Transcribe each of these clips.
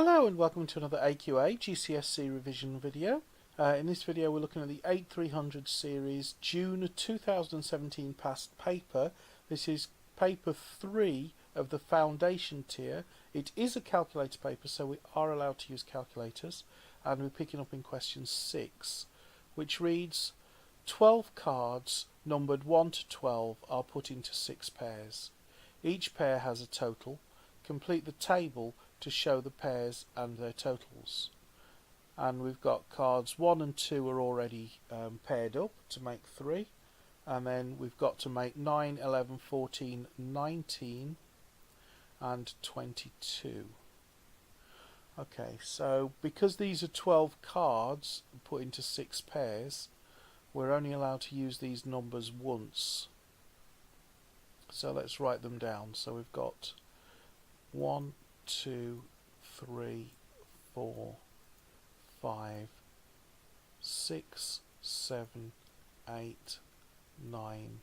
Hello and welcome to another AQA GCSE revision video. In this video we're looking at the 8300 series June 2017 past paper. This is paper 3 of the foundation tier. It is a calculator paper, so we are allowed to use calculators, and we're picking up in question 6, which reads 12 cards numbered 1 to 12 are put into 6 pairs. Each pair has a total. Complete the table to show the pairs and their totals. And we've got cards 1 and 2 are already paired up to make 3, and then we've got to make 9, 11, 14, 19 and 22. Okay, so because these are 12 cards put into 6 pairs, we're only allowed to use these numbers once. So let's write them down. So we've got 1, 2, 3, 4, 5, 6, 7, 8, 9,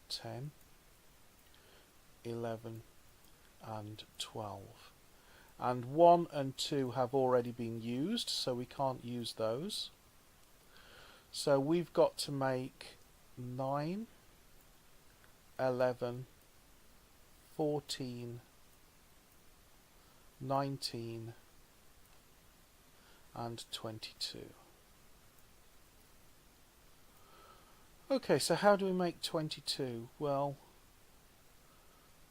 10, 11 and 12. And 1 and 2 have already been used, so we can't use those. So we've got to make 9, 11, 14, 19 and 22. Okay, so how do we make 22? Well,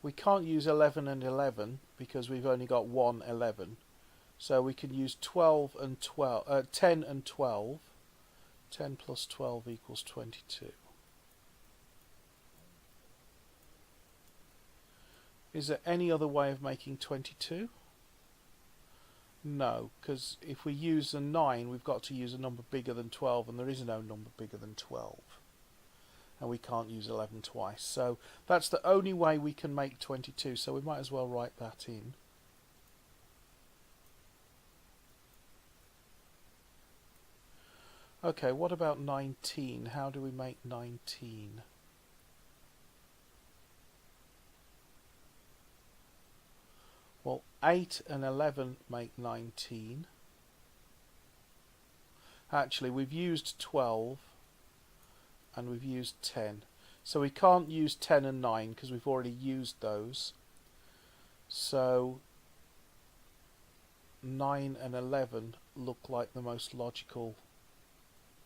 we can't use 11 and 11 because we've only got one 11. So we can use 12 and 12, 10 and 12. 10 plus 12 equals 22. Is there any other way of making 22? No, because if we use a 9, we've got to use a number bigger than 12, and there is no number bigger than 12. And we can't use 11 twice. So that's the only way we can make 22, so we might as well write that in. Okay, what about 19? How do we make 19? Well, 8 and 11 make 19. Actually, we've used 12 and we've used 10. So we can't use 10 and 9 because we've already used those. So 9 and 11 look like the most logical.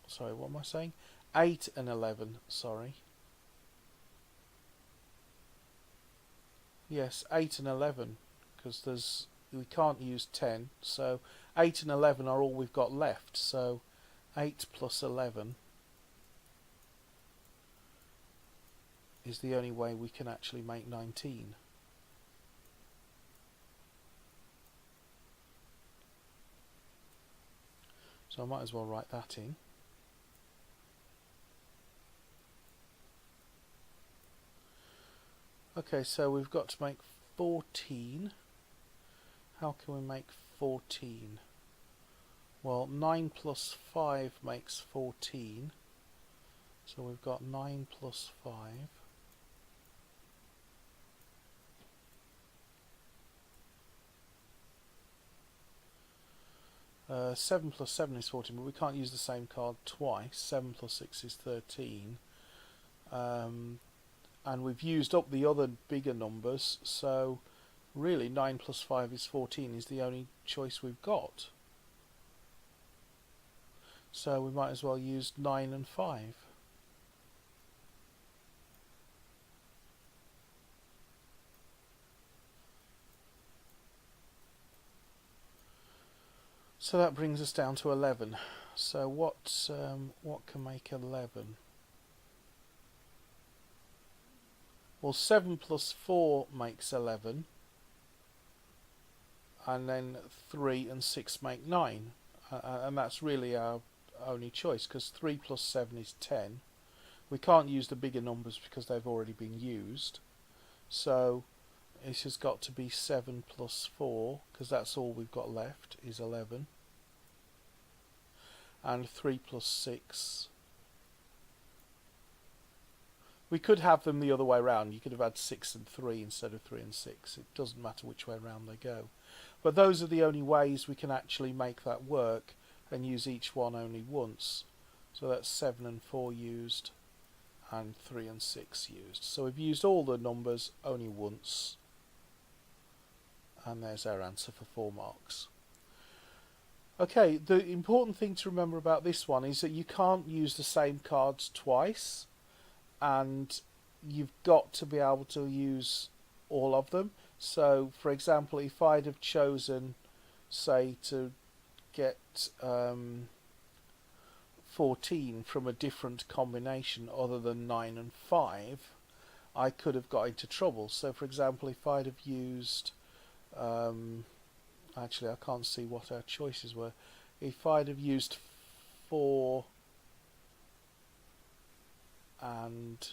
Sorry, what am I saying? 8 and 11, sorry. Yes, 8 and 11. Because we can't use 10, so 8 and 11 are all we've got left, so 8 plus 11 is the only way we can actually make 19. So I might as well write that in. Okay, so we've got to make 14. How can we make 14? Well, 9 plus 5 makes 14. So we've got 9 plus 5. 7 plus 7 is 14, but we can't use the same card twice. 7 plus 6 is 13. And we've used up the other bigger numbers, so really 9 plus 5 is 14 is the only choice we've got. So we might as well use 9 and 5. So that brings us down to 11. So what can make 11? Well, 7 plus 4 makes 11. And then 3 and 6 make 9. And that's really our only choice, because 3 plus 7 is 10. We can't use the bigger numbers because they've already been used. So this has got to be 7 plus 4, because that's all we've got left, is 11. And 3 plus 6. We could have them the other way around. You could have had 6 and 3 instead of 3 and 6. It doesn't matter which way around they go. But those are the only ways we can actually make that work and use each one only once. So that's 7 and 4 used and 3 and 6 used. So we've used all the numbers only once. And there's our answer for 4 marks. Okay, the important thing to remember about this one is that you can't use the same cards twice, and you've got to be able to use all of them. So for example, if I'd have chosen, say, to get 14 from a different combination other than 9 and 5, I could have got into trouble. So for example, if I'd have used actually I can't see what our choices were. If I'd have used 4 and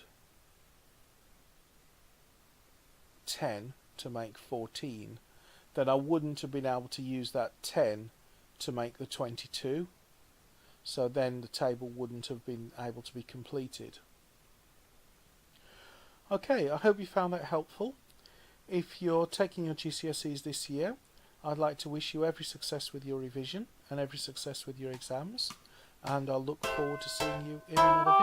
10 to make 14, then I wouldn't have been able to use that 10 to make the 22. So then the table wouldn't have been able to be completed. Okay, I hope you found that helpful. If you're taking your GCSEs this year, I'd like to wish you every success with your revision and every success with your exams, and I'll look forward to seeing you in another video.